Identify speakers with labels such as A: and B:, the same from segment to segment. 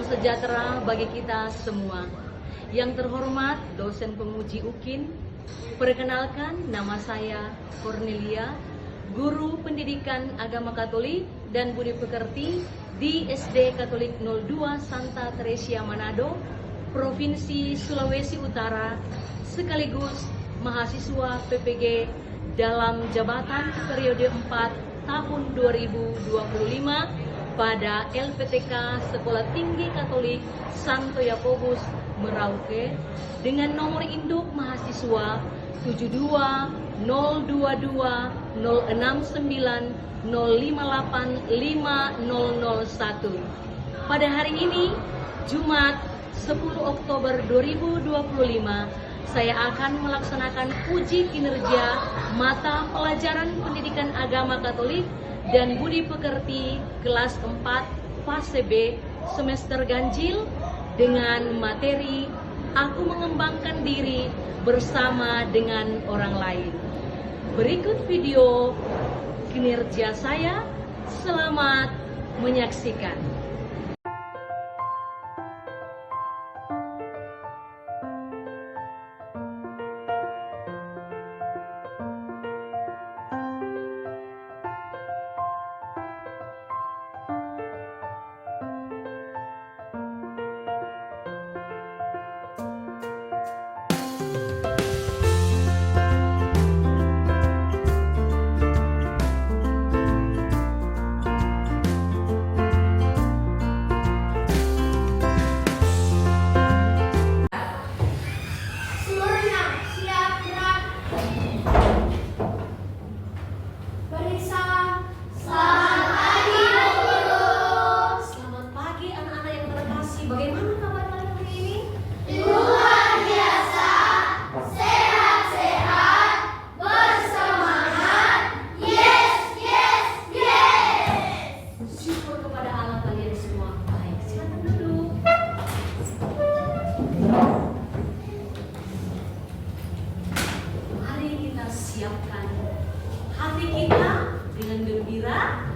A: sejahtera bagi kita semua. Yang terhormat dosen penguji UKIN, perkenalkan nama saya Cornelia, guru pendidikan agama Katolik dan budi pekerti di SD Katolik 02 Santa Teresia Manado, Provinsi Sulawesi Utara, sekaligus mahasiswa PPG dalam jabatan periode 4 tahun 2025 pada LPTK Sekolah Tinggi Katolik Santo Yakobus Merauke dengan nomor induk mahasiswa 72020690585001. Pada hari ini, Jumat 10 Oktober 2025, saya akan melaksanakan uji kinerja mata pelajaran pendidikan agama Katolik dan budi pekerti kelas 4 fase B semester ganjil dengan materi Aku Mengembangkan Diri Bersama dengan Orang Lain. Berikut video kinerja saya. Selamat menyaksikan. Siapkan hati kita dengan gembira,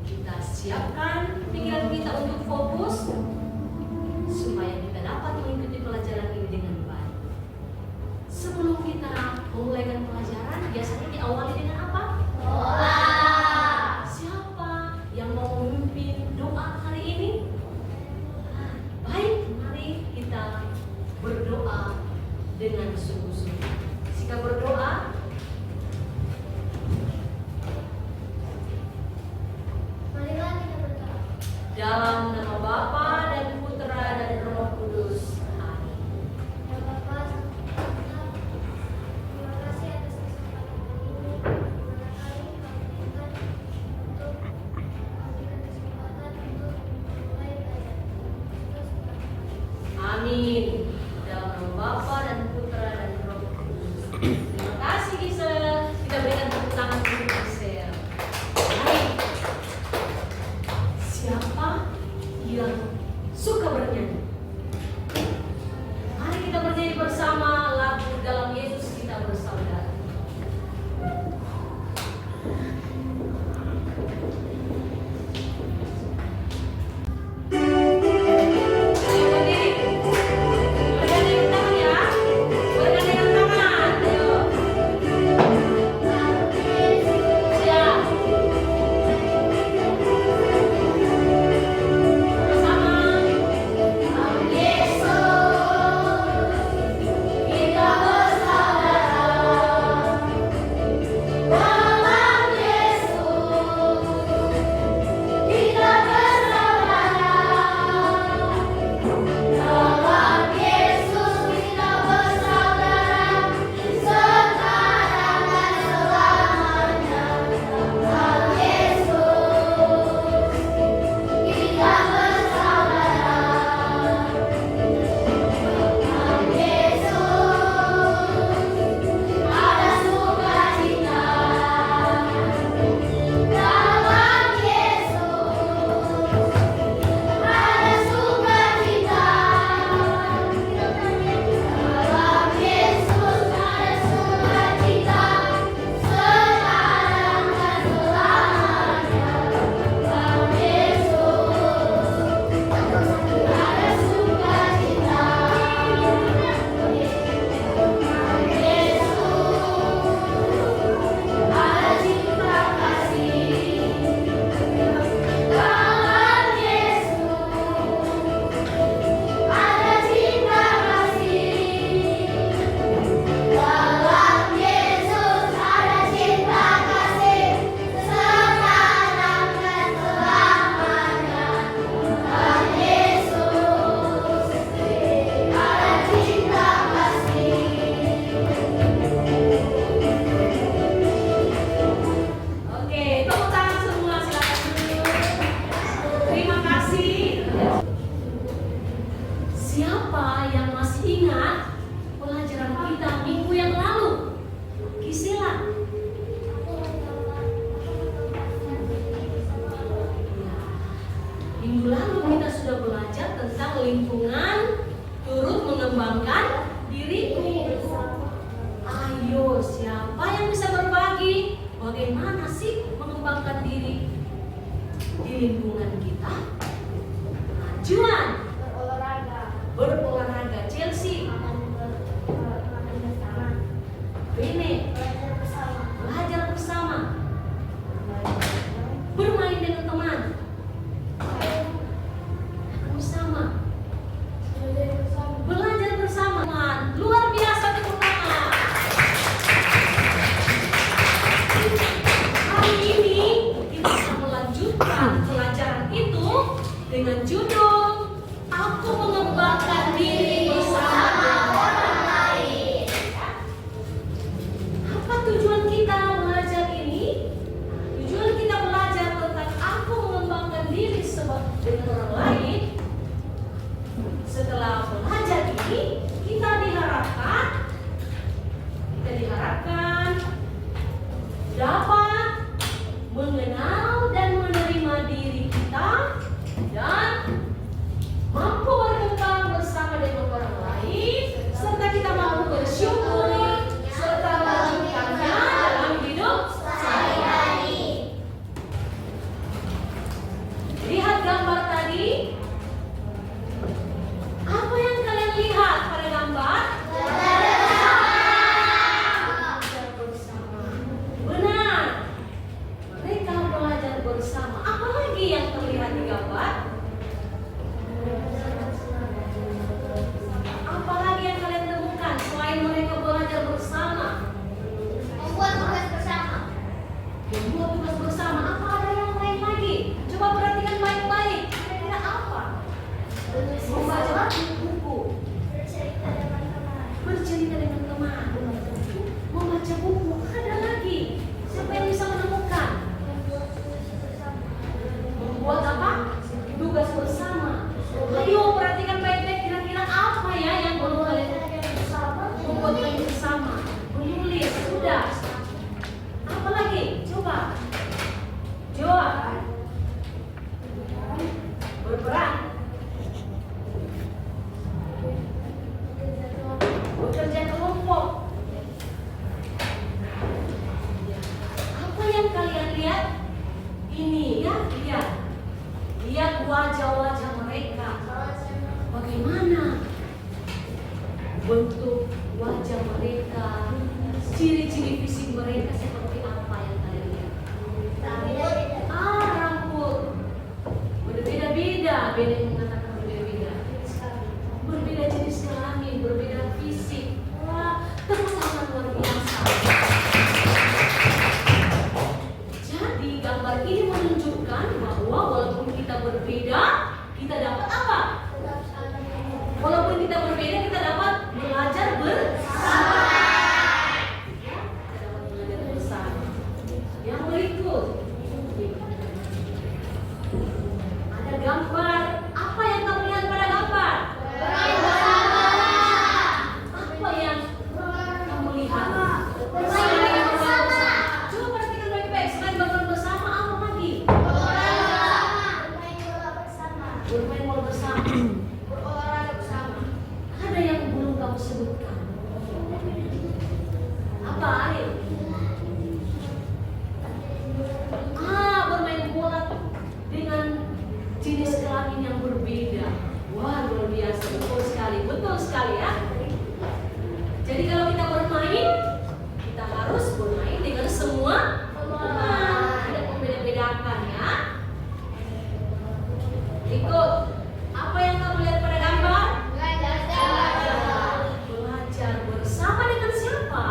A: kita siapkan pikiran kita untuk fokus supaya kita dapat mengikuti pelajaran ini dengan baik. Sebelum kita memulaikan pelajaran, biasanya diawali dengan apa? Doa. Siapa yang mau memimpin doa hari ini? Baik, mari kita berdoa dengan sungguh-sungguh. Jika berdoa, dalam nama Bapa dan Putra dan Roh Kudus. Amin.
B: Ya Bapa, terima kasih atas kesempatan ini. Barangkali kami berikan untuk memberikan kesempatan untuk mulai belajar.
A: Amin. Dalam nama Bapa dan Putra dan Roh Kudus. Terima kasih Gisel. Kita berikan tepuk tangan untuk Gisel. Baik. Siapa yang suka bernyanyi? Mari kita bernyanyi bersama lagu Dalam Yesus Kita Bersaudara. Ayo berdiri. Siapa yang masih ingat pelajaran kita minggu yang lalu? Gisela. Minggu lalu kita sudah belajar tentang lingkungan turut mengembangkan diriku. Ayo, siapa yang bisa berbagi bagaimana sih mengembangkan diri di lingkungan kita? Juan, berolahraga. Chelsea, Bene, belajar bersama, bermain dengan teman, bersama, belajar bersama. Luar biasa, tepuk tangan. Hari ini kita akan melanjutkan pelajaran itu dengan judul Aku Mengembangkan Diri Bersama Orang Lain. Apa tujuan kita belajar ini? Tujuan kita belajar tentang aku mengembangkan diri dengan orang lain. Setelah belajar ini, kita diharapkan dapat mengenal dan menerima diri kita dan mampu berkembang bersama dengan orang lain, serta kita mampu bersyukur serta mewujudkannya dalam hidup sehari-hari. Lihat gambar tadi. Apa yang kalian lihat pada gambar? Belajar bersama. Benar. Mereka belajar bersama. Apa lagi yang terlihat di gambar? Apalagi yang kalian temukan selain mereka belajar bersama? Membuat tugas bersama. Apa ada yang lain lagi? Coba perhatikan baik-baik. Kira-kira apa? Membaca buku. Bercerita dengan teman. Membaca buku. Ada lagi. Siapa yang bisa menemukan? Membuat apa? Tugas bersama. Ayo perhatikan baik-baik, kira-kira apa ya yang perlu kalian membuat lagi bersama? Menulis, sudah. Apa lagi? Coba. Jawab. Berperan. Bekerja kelompok. Apa yang kalian lihat? Ini ya, lihat wajah-wajah mereka. Bagaimana bentuk wajah mereka, ciri-ciri fisik mereka seperti apa yang kalian lihat? Rambut berbeda-beda. Beda yang mengatakan berbeda-beda. Berbeda jenis kelamin, berbeda fisik. Wah, tepuk tangan luar biasa. Jadi gambar ini menunjukkan bahwa walaupun kita berbeda, kita dapat apa? Walaupun kita berbeda, kita dapat belajar bersama. Ya, kita dapat belajar bersama. Yang berikut, ada gambar. Apa yang kamu lihat pada gambar? Apa yang kamu lihat? Selain bersama. Coba perhatikan baik-baik. Selain bermain bersama, apa lagi? Bermain bola bersama. Berolahraga bersama. Ada yang belum kamu sebutkan. Apa, Arif? Bermain bola dengan jenis kelamin yang berbeda. Wah, luar biasa. Betul sekali ya. Jadi kalau kita bermain, kita harus bermain dengan semua teman. Tidak membeda-bedakan ya. Ikut. Apa yang kamu lihat pada gambar? Belajar bersama dengan siapa?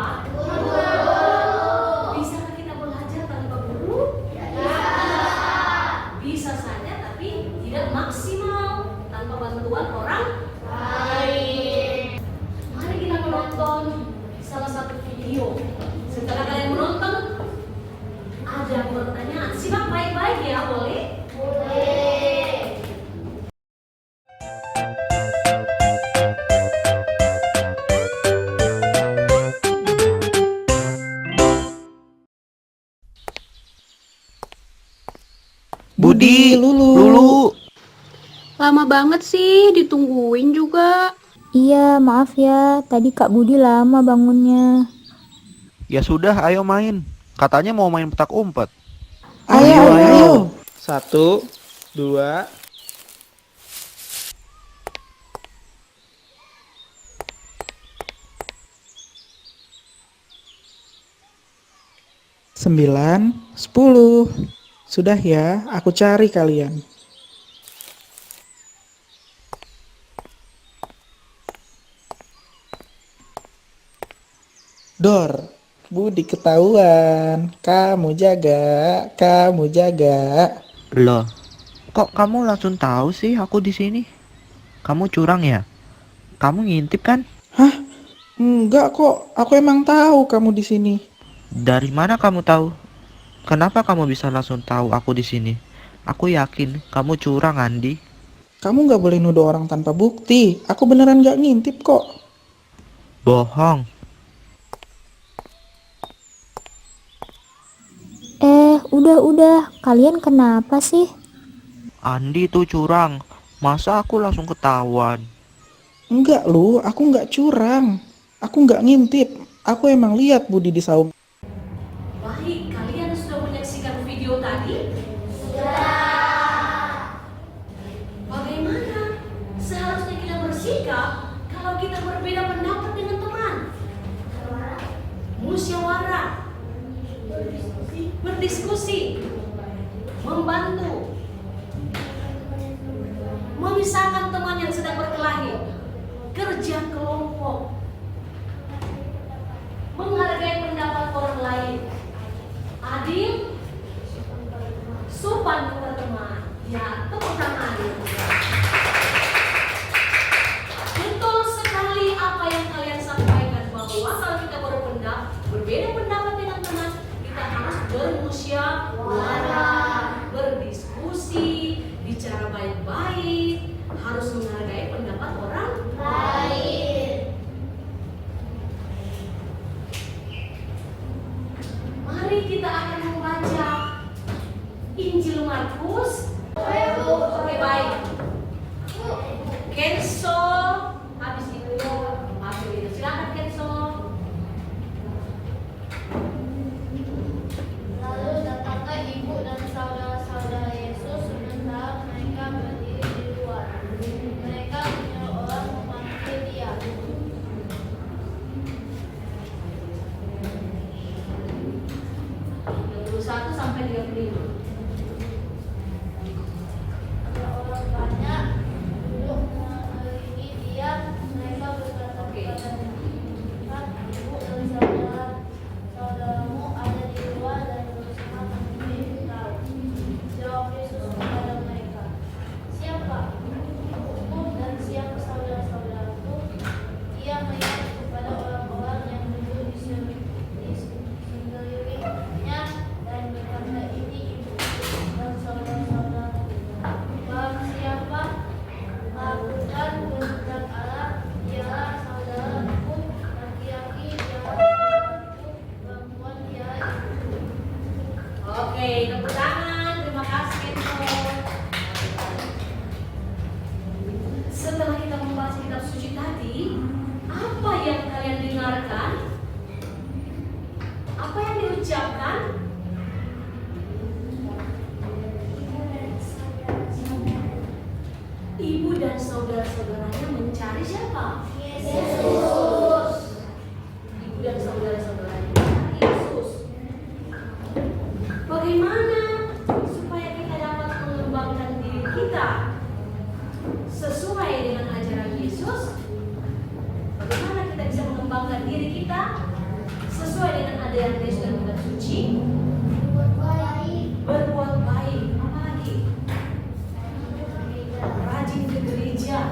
A: Bisakah kita belajar tanpa guru? Bisa saja, tapi tidak maksimal tanpa bantuan orang lain. Mari kita menonton
C: Budi, Lulu.
D: Lama banget sih, ditungguin juga.
E: Iya, maaf ya, tadi Kak Budi lama bangunnya.
C: Ya sudah, ayo main. Katanya mau main petak umpet.
F: Ayo. 1, 2, 9, 10. Sudah ya, aku cari kalian. Dor, Budi ketahuan. Kamu jaga.
C: Loh, kok kamu langsung tahu sih aku di sini? Kamu curang ya? Kamu ngintip kan?
F: Hah? Enggak kok, aku emang tahu kamu di sini.
C: Dari mana kamu tahu? Kenapa kamu bisa langsung tahu aku di sini? Aku yakin kamu curang, Andi.
F: Kamu nggak boleh nuduh orang tanpa bukti. Aku beneran nggak ngintip kok.
C: Bohong.
E: Udah. Kalian kenapa sih?
C: Andi itu curang. Masa aku langsung ketahuan?
F: Enggak lu, aku nggak curang. Aku nggak ngintip. Aku emang lihat Budi di saung.
A: Baik, kalian sudah menyaksikan video tadi? Sudah. Bagaimana seharusnya kita bersikap kalau kita berbeda pendapat dengan teman? Musyawarah, berdiskusi, membantu, memisahkan teman yang sedang berkelahi, kerja kelompok, menghargai pendapat orang lain, adil, sopan kepada teman. Ya, tepuk tangan. Betul sekali apa yang kalian sampaikan, bahwa kalau kita berbeda pendapat dengan teman, kita harus bermusyawarah, berdiskusi, bicara baik-baik, harus menghargai pendapat orang lain. Mari kita akan membaca Injil Markus. Oke, baik. Kenso, habis itu masuk itu. Silakan Kenso.
B: Lalu datanglah ibu dan saudara-saudara Yesus, sementara mereka berdiri di luar. Mereka menyuruh orang memanggil dia.
A: 31 sampai 35.
B: Ada orang banyak duduk mengelilingi dia. Mereka berkata kepadanya, "Lihat, ibu dan saudaramu ada di luar dan berusaha menemui kau." Jawab Yesus kepada mereka, "Siapa ibuku dan siapa saudara-saudaraku?" Ia melihat kepada orang-orang yang duduk di sekelilingnya dan berkata, "Ini ibuku dan saudara-saudaraku. Barang siapa melakukan kehendak Allah, dialah saudaraku, laki-laki dialah saudaraku, perempuan dialah ibuku."
A: Oke, tepuk tangan. Terima kasih Kenso. Setelah kita membahas kitab suci tadi, apa yang kalian dengarkan? Apa yang diucapkan? Ibu dan saudara-saudaranya mencari siapa?
B: Yesus.
A: Ibu dan saudara-saudaranya mencari Yesus. Bagaimana supaya kita dapat mengembangkan diri kita sesuai dengan ajaran Yesus? Bagaimana kita bisa mengembangkan diri kita sesuai dengan ajaran Yesus dan kitab suci? Berbuat baik. Apa lagi? Rajin ke gereja,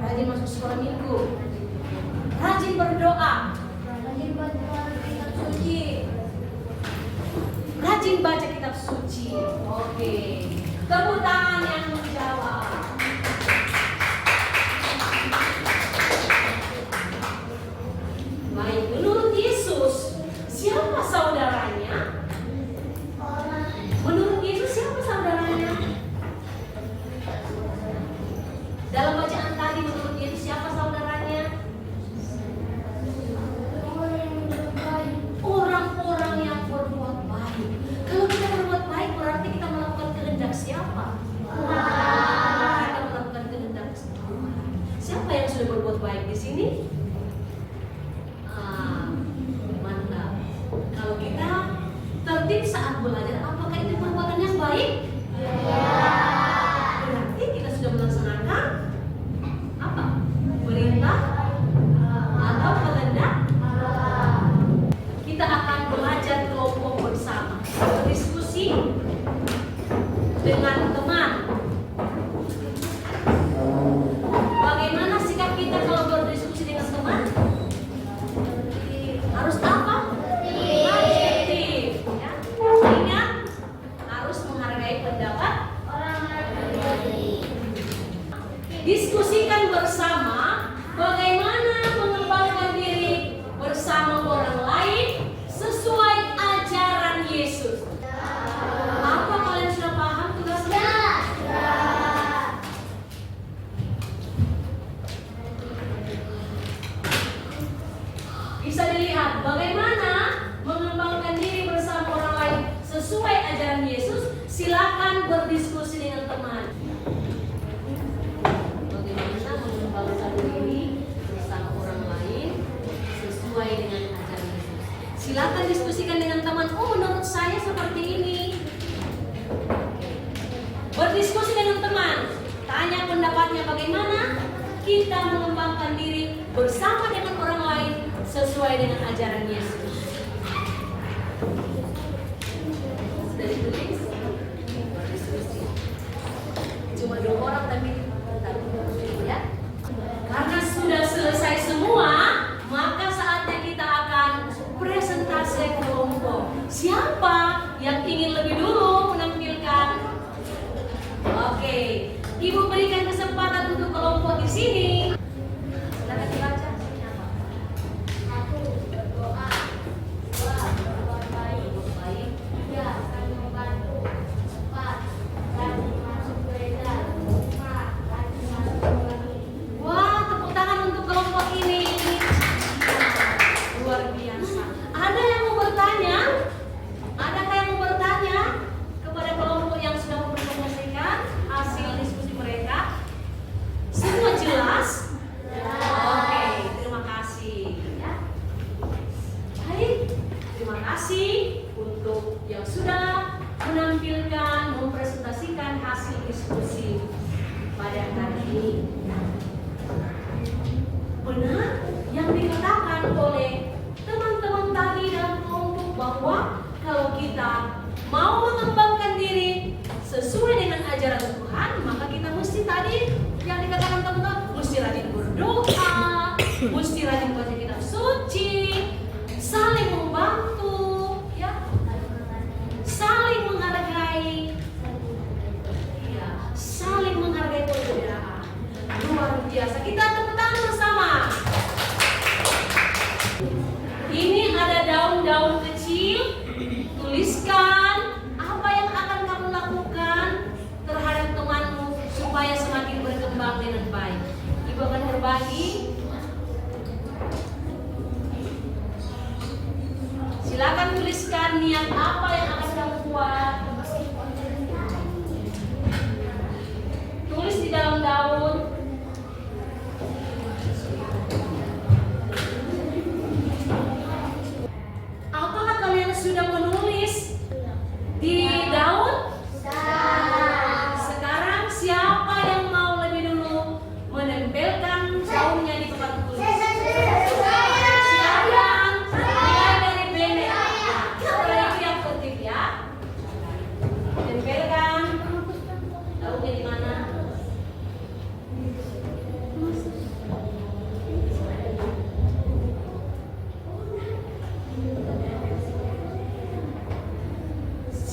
A: rajin masuk sekolah minggu, rajin berdoa, rajin baca kitab suci. Oke, tepuk tangan yang menjawab. Baik, menurut Yesus, siapa saudaranya? Menurut Dalam bacaan tadi menurut Yesus siapa saudaranya? Orang-orang yang berbuat baik. Kalau kita berbuat baik berarti kita melakukan kehendak siapa? Kita melakukan kehendak Tuhan. Siapa yang sudah berbuat baik di sini? Mantap. Kalau kita tertib saat belajar, apakah itu perbuatan yang baik? Berarti kita sudah melaksanakan apa? Perintah atau kehendak? Kita akan belajar kelompok bersama, berdiskusi dengan teman. Bagaimana sikap kita kalau berdiskusi dengan teman? Harus apa? Positif. Ya. Ingat, harus menghargai pendapat orang lain. Diskusikan bersama bagaimana mengembangkan diri bersama orang lain sesuai ajaran Yesus. Apa kalian sudah paham tugasnya? Bisa dilihat bagaimana mengembangkan diri bersama orang lain sesuai ajaran Yesus. Silakan berdiskusi dengan teman. Bagaimana mengembangkan diri bersama orang lain sesuai dengan ajaran Yesus. Silakan diskusikan dengan teman. Oh, menurut saya seperti ini. Berdiskusi dengan teman. Tanya pendapatnya bagaimana kita mengembangkan diri bersama dengan orang lain sesuai dengan ajaran Yesus. Sudah ditulis? Berdiskusi. Cuma 2 orang tapi ya. Karena sudah selesai semua, maka saatnya kita akan presentasi kelompok. Siapa yang ingin lebih dulu menampilkan? Oke, Ibu berikan kesempatan untuk kelompok di sini. Silakan dibaca.
B: Satu, berdoa. 2, berbuat baik. 3, saling membantu. 4, rajin masuk gereja. 5, rajin masuk lagi.
A: Wah, tepuk tangan untuk kelompok ini. Luar biasa. Ada yang mau bertanya? Adakah yang mau bertanya kepada kelompok yang sudah mempresentasikan hasil diskusi mereka? Semua jelas? Oke, terima kasih. Ya. Baik, terima kasih untuk yang sudah menampilkan, mempresentasikan hasil diskusi pada hari ini. Ya. Benar yang dikatakan oleh teman-teman tadi dalam kelompok bahwa kalau kita mau mengembangkan diri sesuai dengan ajaran Tuhan, maka kita mesti tadi yang dikatakan teman-teman, mesti rajin berdoa, mesti rajin baca kitab suci, saling membantu, ya, saling menghargai, ya, saling menghargai perbedaan. Luar biasa. Kita tepuk tangan bersama. Ini ada daun-daun kecil. Tuliskan apa yang akan kamu lakukan terhadap temanmu supaya semakin berkembang dengan baik. Ibu akan berbagi. Silakan tuliskan niat apa yang akan kamu buat. Tulis di dalam daun. Apakah kalian sudah menulis di daun? Sekarang siapa yang mau lebih dulu menempelkan daunnya di tempat tulis? Silakan. Mulai dari benek. Setelah itu yang penting ya. Tempelkan daunnya di mana?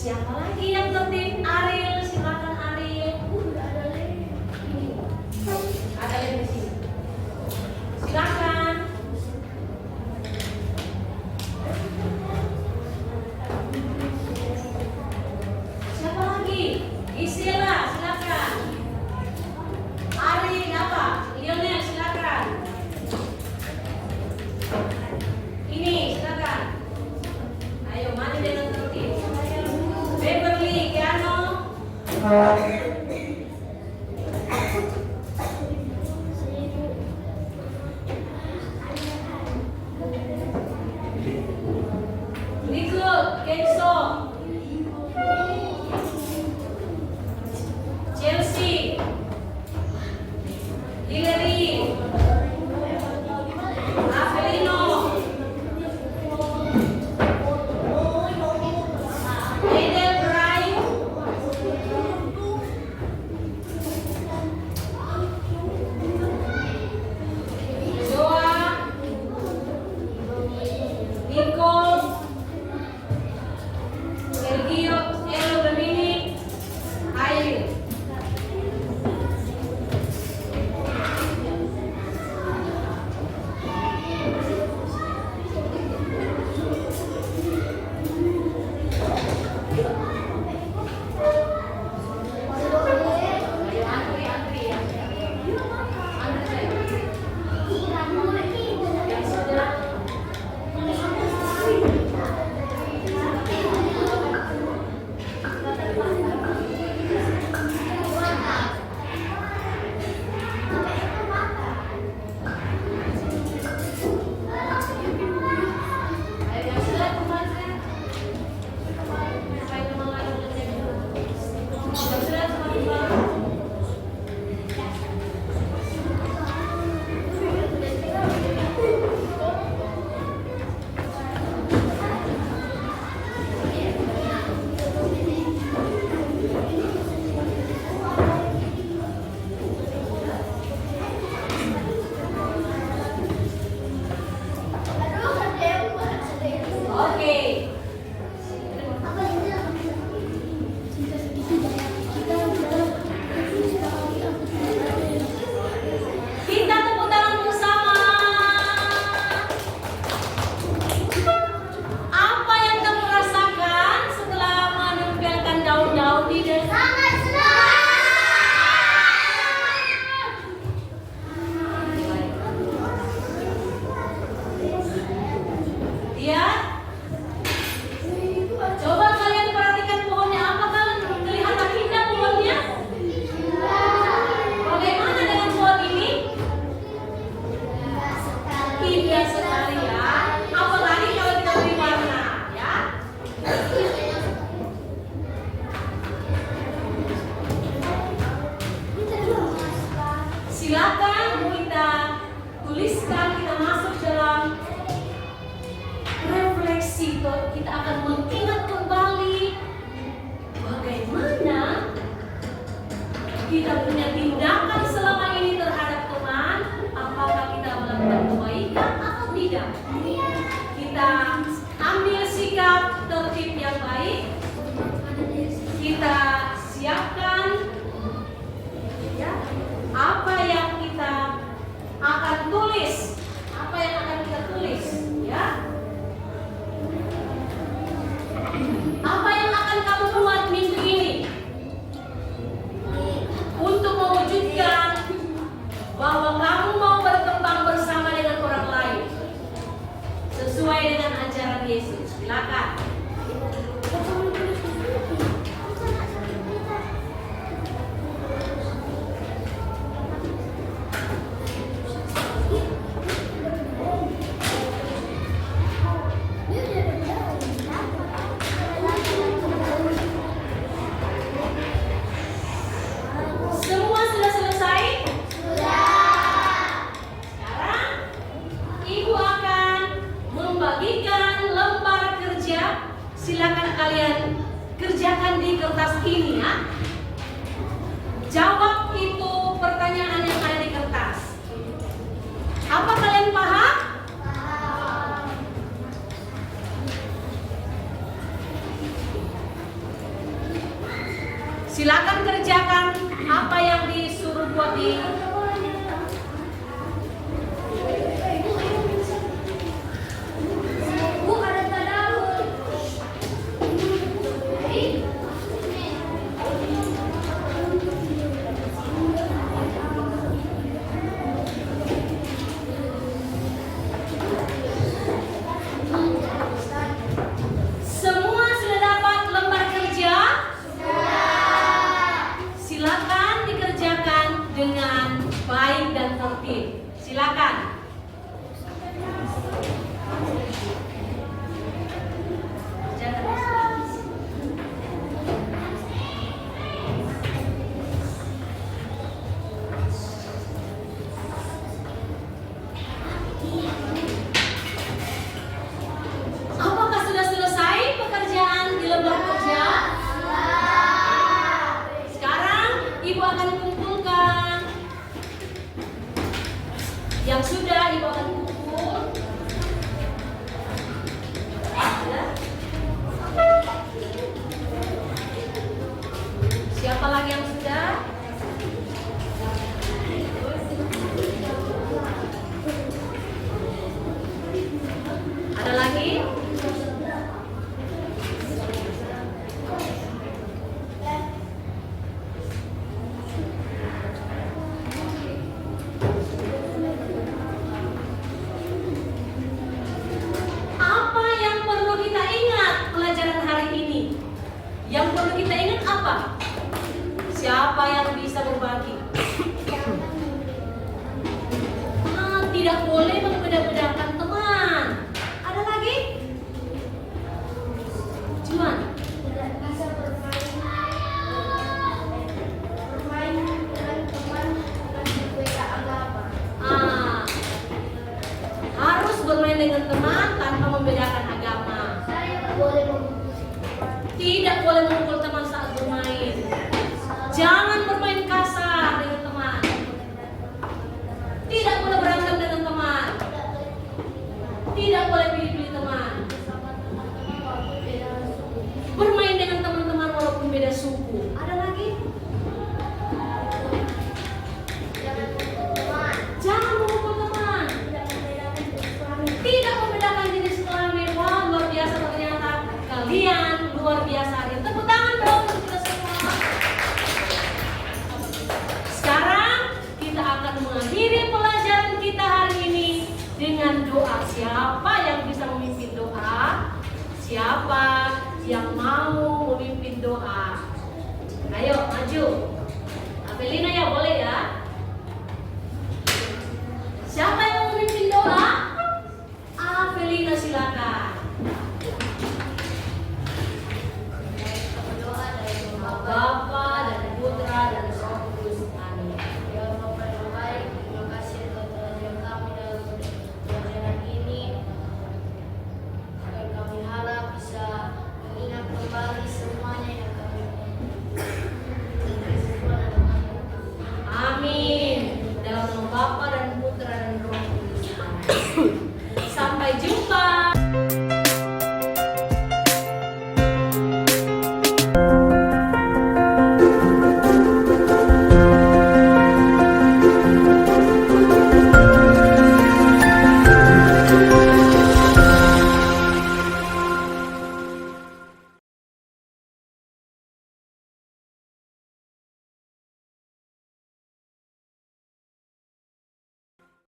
A: Siapa lagi yang tertib? Ariel, silakan Ariel. Ada yang di sini. Silakan. Siapa lagi? Isila, silakan. Ariel, Hillary, Avelino, Edelbrai, Joa, Nicole, Sergio, Elo Dominic, Ayu. Oke. Kita tepuk tangan bersama. Apa yang kamu rasakan setelah menempelkan daun-daun di desa?
B: Sangat senang.
A: Ya. Coba kalian perhatikan pohonnya. Apakah kelihatan indah pohonnya? Bagaimana dengan pohon ini? Indah sekali ya. Apalagi kalau kita beri warna, ya. Silakan kita tuliskan, kita masuk dalam refleksi. Kita akan mengingat kembali bagaimana kita punya tindakan selama ini terhadap teman. Apakah kita melakukan kebaikan atau tidak? Kita ambil sikap tertib yang baik. Kita siapkan ya, apa yang kita akan tulis, apa yang akan kita tulis, ya. Apa yang akan kamu buat minggu ini untuk mewujudkan bahwa kamu mau berkembang bersama dengan orang lain sesuai dengan ajaran Yesus? Silakan. Semua sudah selesai? Sekarang Ibu akan membagikan lembar kerja. Silakan kalian kerjakan di kertas ini ya. Jawab itu pertanyaan yang ada di kertas. Apa kalian paham? Silakan kerjakan apa yang disuruh buat di semua sudah dapat lembar kerja? Silakan dikerjakan dengan baik dan tertib. Silakan. Yang sudah Ibu akan pukul. Ya. Siapa lagi yang sudah? Ada lagi? Apa yang perlu kita ingat pelajaran hari ini? Yang perlu kita ingat apa? Siapa yang bisa berbagi? Tidak boleh membeda-bedakan teman. Ada lagi? Juan.
B: Tidak bisa bermain dengan teman dengan berbeda agama.
A: Harus bermain dengan teman tanpa membedakan agama.
B: Saya boleh memukul teman.
A: Tidak boleh memukul teman saat bermain. Jangan bermain kasar dengan teman. Tidak boleh berantem dengan teman. Tidak boleh pilih-pilih teman. Bermain dengan teman-teman walaupun beda suku. Ada lagi?
B: Jangan memukul teman.
A: Jangan memukul teman. Tidak membedakan jenis kelamin. Wah, luar biasa ternyata. Kalian luar biasa. Tepuk tangan dong untuk kita semua. Sekarang kita akan mengakhiri pelajaran kita hari ini dengan doa. Siapa yang bisa memimpin doa? Siapa yang mau memimpin doa? Ayo maju. Avelina ya boleh ya.